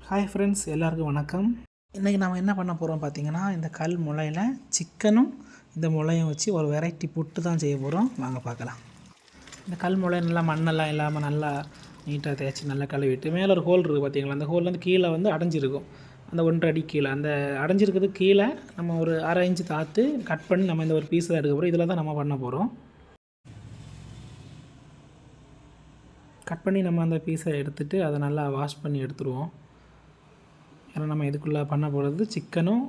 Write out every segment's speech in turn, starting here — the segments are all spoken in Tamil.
ஹாய் ஃப்ரெண்ட்ஸ், எல்லாருக்கும் வணக்கம். இன்றைக்கி நம்ம என்ன பண்ண போகிறோம் பார்த்தீங்கன்னா, இந்த கல் முளையில் சிக்கனும் இந்த முளையும் வச்சு ஒரு வெரைட்டி புட்டு தான் செய்ய போகிறோம். வாங்க பார்க்கலாம். இந்த கல் முளை நல்லா மண்ணெல்லாம் இல்லாமல் நல்லா நீட்டாக தேய்ச்சி நல்லா கழுவிட்டு மேலே ஒரு ஹோல் இருக்குது பார்த்தீங்களா, அந்த ஹோல் வந்து கீழே வந்து அடைஞ்சிருக்கும். அந்த 1.5 அடி கீழே அந்த அடைஞ்சிருக்கிறதுக்கு கீழே நம்ம ஒரு 1/2 இன்ச்சு தாத்து கட் பண்ணி நம்ம இந்த ஒரு பீஸ் தான் எடுக்க போகிறோம். இதில் தான் நம்ம பண்ண போகிறோம். கட் பண்ணி நம்ம அந்த பீஸை எடுத்துகிட்டு அதை நல்லா வாஷ் பண்ணி எடுத்துருவோம். ஏன்னா நம்ம இதுக்குள்ளே பண்ண போகிறது சிக்கனும்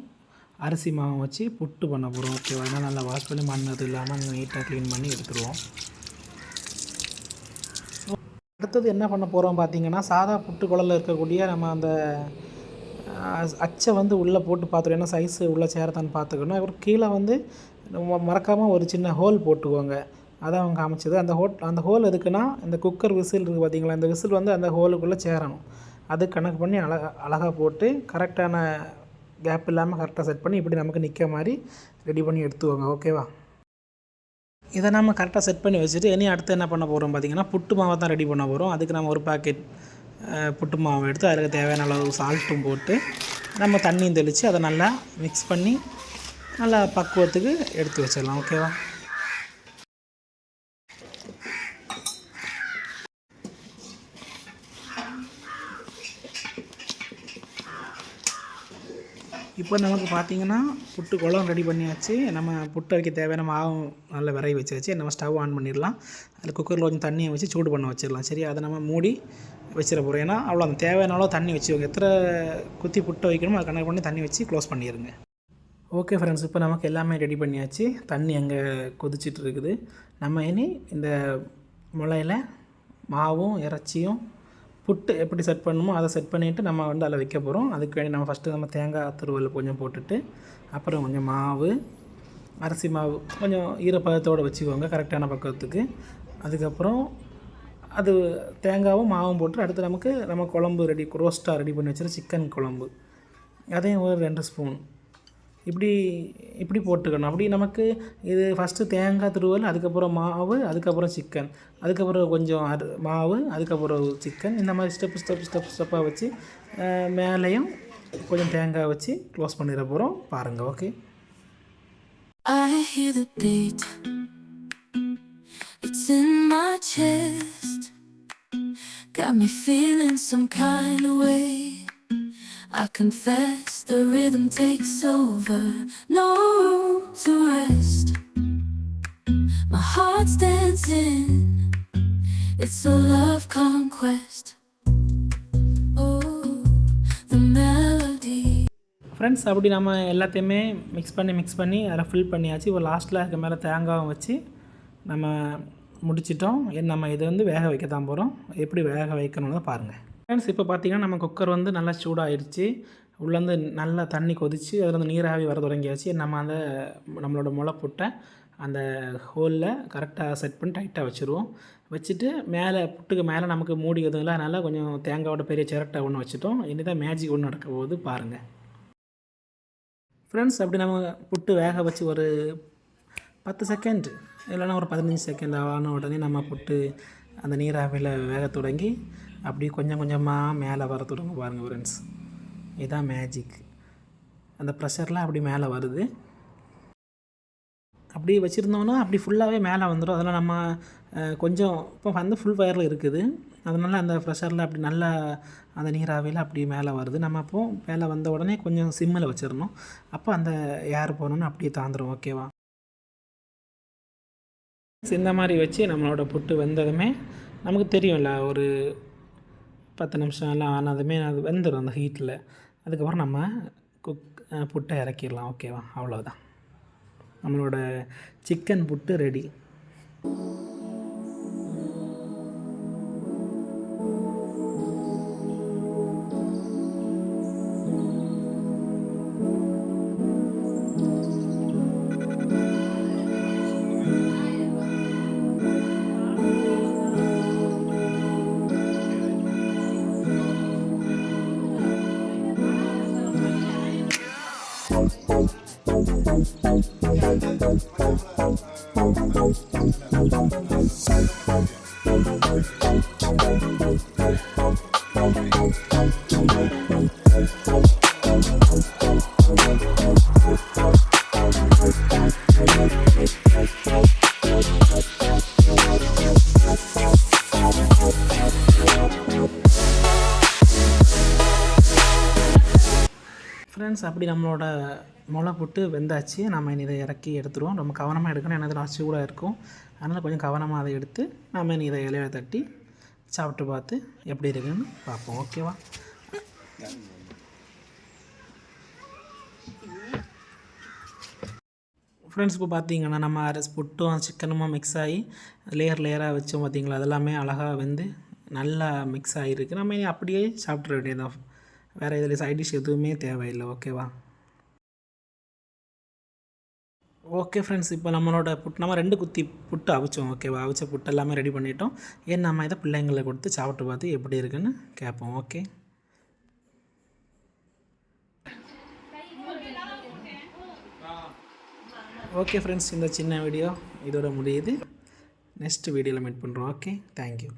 அரிசி மாவும் வச்சு புட்டு பண்ண போகிறோம். ஓகேவா? அதனால் நல்லா வாஷ் பண்ணி மண் அது இல்லாமல் நீட்டாக க்ளீன் பண்ணி எடுத்துருவோம். அடுத்தது என்ன பண்ண போகிறோம் பார்த்தீங்கன்னா, சாதா புட்டு குழலில் இருக்கக்கூடிய நம்ம அந்த அச்சை வந்து உள்ளே போட்டு பார்த்துருவோம். ஏன்னா சைஸு உள்ளே சேரத்தான்னு பார்த்துக்கணும். அப்புறம் கீழே வந்து மறக்காமல் ஒரு சின்ன ஹோல் போட்டுக்கோங்க. அதான் அவங்க காமிச்சது. அந்த ஹோல் எதுக்குன்னா, இந்த குக்கர் விசில் இருக்குது பார்த்தீங்களா, இந்த விசில் வந்து அந்த ஹோலுக்குள்ளே சேரணும். அது கணக்கு பண்ணி அழகாக போட்டு கரெக்டான கேப் இல்லாமல் கரெக்டாக செட் பண்ணி இப்படி நமக்கு நிற்க மாதிரி ரெடி பண்ணி எடுத்துக்கோங்க. ஓகேவா? இதை நம்ம கரெக்டாக செட் பண்ணி வச்சுட்டு இனி அடுத்து என்ன பண்ண போகிறோம் பார்த்தீங்கன்னா, புட்டு மாவை தான் ரெடி பண்ண போகிறோம். அதுக்கு நம்ம ஒரு பாக்கெட் புட்டு மாவை எடுத்து அதில் தேவையான அளவு சால்ட்டும் போட்டு நம்ம தண்ணியும் தெளித்து அதை நல்லா மிக்ஸ் பண்ணி நல்லா பக்குவத்துக்கு எடுத்து வச்சிடலாம். ஓகேவா? இப்போ நமக்கு பார்த்திங்கன்னா புட்டு குழம்பு ரெடி பண்ணியாச்சு. நம்ம புட்டு வைக்க தேவையான மாவும் நல்லா விரைவி வச்சாச்சு. நம்ம ஸ்டவ் ஆன் பண்ணிடலாம். அதில் குக்கரில் கொஞ்சம் தண்ணியை வச்சு சூடு பண்ண வச்சிடலாம். சரி, அதை நம்ம மூடி வச்சிட போகிறோம். ஏன்னா அவ்வளோ அந்த தேவையான அளவு தண்ணி வச்சுக்கோங்க. எத்தனை குத்தி புட்டை வைக்கணுமோ அதை கணக்கு பண்ணி தண்ணி வச்சு க்ளோஸ் பண்ணிடுங்க. ஓகே ஃப்ரெண்ட்ஸ், இப்போ நமக்கு எல்லாமே ரெடி பண்ணியாச்சு. தண்ணி அங்கே கொதிச்சிட்டு இருக்குது. நம்ம இனி இந்த முளையில் மாவும் இறைச்சியும் புட்டு எப்படி செட் பண்ணணுமோ அதை செட் பண்ணிவிட்டு நம்ம வந்து அதில் வைக்க போகிறோம். அதுக்கு வேண்டி நம்ம ஃபஸ்ட்டு நம்ம தேங்காய் துருவல் கொஞ்சம் போட்டுட்டு அப்புறம் கொஞ்சம் மாவு, அரிசி மாவு கொஞ்சம் ஈரப்பதத்தோடு வச்சுக்கோங்க கரெக்டான பக்குவத்துக்கு. அதுக்கப்புறம் அது தேங்காயும் மாவும் போட்டு அடுத்து நம்ம குழம்பு ரோஸ்ட்டாக ரெடி பண்ணி வச்சுருக்க சிக்கன் குழம்பு அதையும் ஒரு 2 ஸ்பூன் இப்படி போட்டுக்கணும். அப்படி நமக்கு இது ஃபஸ்ட்டு தேங்காய் துருவல், அதுக்கப்புறம் மாவு, அதுக்கப்புறம் சிக்கன், அதுக்கப்புறம் கொஞ்சம் மாவு, அதுக்கப்புறம் சிக்கன், இந்த மாதிரி ஸ்டெப்பாக வச்சு மேலேயும் கொஞ்சம் தேங்காய் வச்சு க்ளோஸ் பண்ணிட போகிறோம். பாருங்கள். Okay. I hear the beat. It's in my chest. Got me feeling some kind of way. I confess the rhythm takes over, no room to rest. My heart's dancing, it's a love conquest. Oh, the melody. Friends, அப்படி நம்ம எல்லாத்தையுமே மிக்ஸ் பண்ணி அதில் ஃபில் பண்ணியாச்சு. இப்போ லாஸ்ட்டில் அதுக்கு மேலே தேங்காயும் வச்சு நம்ம முடிச்சிட்டோம். நம்ம இதை வந்து வேக வைக்க தான் போகிறோம். எப்படி வேக வைக்கணும்னு பாருங்கள். ஃப்ரெண்ட்ஸ், இப்போ பார்த்திங்கன்னா நம்ம குக்கர் வந்து நல்லா சூடாகிடுச்சு. உள்ளேருந்து நல்லா தண்ணி கொதித்து அதில் வந்து நீராவி வர தொடங்கியாச்சு. நம்ம நம்மளோட முளை புட்டை அந்த ஹோலில் கரெக்டாக செட் பண்ணி டைட்டாக வச்சுருவோம். வச்சுட்டு மேலே புட்டுக்கு மேலே நமக்கு மூடி எதுவும் அதனால் கொஞ்சம் தேங்காயோட பெரிய சிரட்டை ஒன்று வச்சுட்டோம். இனி தான் மேஜிக் ஒன்று நடக்க போகுது. பாருங்கள் ஃப்ரெண்ட்ஸ். அப்படி நம்ம புட்டு வேக வச்சு ஒரு 10 செகண்ட் இல்லைன்னா ஒரு 15 செகண்ட் ஆன உடனே நம்ம புட்டு அந்த நீராவியில் வேக தொடங்கி அப்படி கொஞ்சம் கொஞ்சமாக மேலே வர தொடங்க. பாருங்கள் ஃப்ரெண்ட்ஸ், இதுதான் மேஜிக். அந்த ப்ரெஷர்லாம் அப்படி மேலே வருது. அப்படி வச்சுருந்தோன்னா அப்படி ஃபுல்லாகவே மேலே வந்துடும். அதெல்லாம் நம்ம கொஞ்சம் இப்போ வந்து ஃபுல் ஃபயரில் இருக்குது. அதனால் அந்த ப்ரெஷரில் அப்படி நல்லா அந்த நீராவியில் அப்படி மேலே வருது. நம்ம அப்போது மேலே வந்த உடனே கொஞ்சம் சிம்மில் வச்சிடணும். அப்போ அந்த ஏர் போகணுன்னு அப்படியே தாந்துடும். ஓகேவா? இந்த மாதிரி வச்சு நம்மளோட புட்டு வெந்ததுமே நமக்கு தெரியும்ல, ஒரு 10 நிமிஷம் எல்லாம் ஆனதுமே அது வெந்துடும் அந்த ஹீட்டில். அதுக்கப்புறம் நம்ம புட்டை இறக்கிடலாம். ஓகேவா? அவ்வளோதான், நம்மளோட சிக்கன் புட்டு ரெடி. ஃப்ரெண்ட்ஸ், அப்படி நம்மளோட முளை புட்டு வெந்தாச்சு. நம்ம இனி இதை இறக்கி எடுத்துருவோம். ரொம்ப கவனமாக எடுக்கணும், ஏன்னா சூடாக இருக்கும். அதனால் கொஞ்சம் கவனமாக அதை எடுத்து நம்ம இனி இதை இலையில தட்டி சாப்பிட்டு பார்த்து எப்படி இருக்குன்னு பார்ப்போம். ஓகேவா ஃப்ரெண்ட்ஸ்? இப்போ பார்த்தீங்கன்னா நம்ம அரைச்சி புட்டும் சிக்கனுமா மிக்ஸ் ஆகி லேயராக வச்சோம் பார்த்தீங்களா, அதெல்லாமே அழகாக வெந்து நல்லா மிக்ஸ் ஆகிருக்கு. நம்ம இனி அப்படியே சாப்பிட்ற வேண்டியதான். வேறு இதில் சைட் டிஷ் எதுவுமே தேவையில்லை. ஓகேவா? ஓகே ஃப்ரெண்ட்ஸ், இப்போ நம்மளோட நம்ம 2 குத்தி புட்டு அவிச்சோம். ஓகேவா? அவிச்ச புட்டு எல்லாமே ரெடி பண்ணிட்டோம். ஏன் நம்ம இதை பிள்ளைங்களை கொடுத்து சாப்பிட்டு பார்த்து எப்படி இருக்குன்னு கேட்போம். ஓகே ஓகே ஃப்ரெண்ட்ஸ், இந்த சின்ன வீடியோ இதோட முடியுது. நெக்ஸ்ட் வீடியோவில் மீட் பண்ணுறோம். Okay, thank you.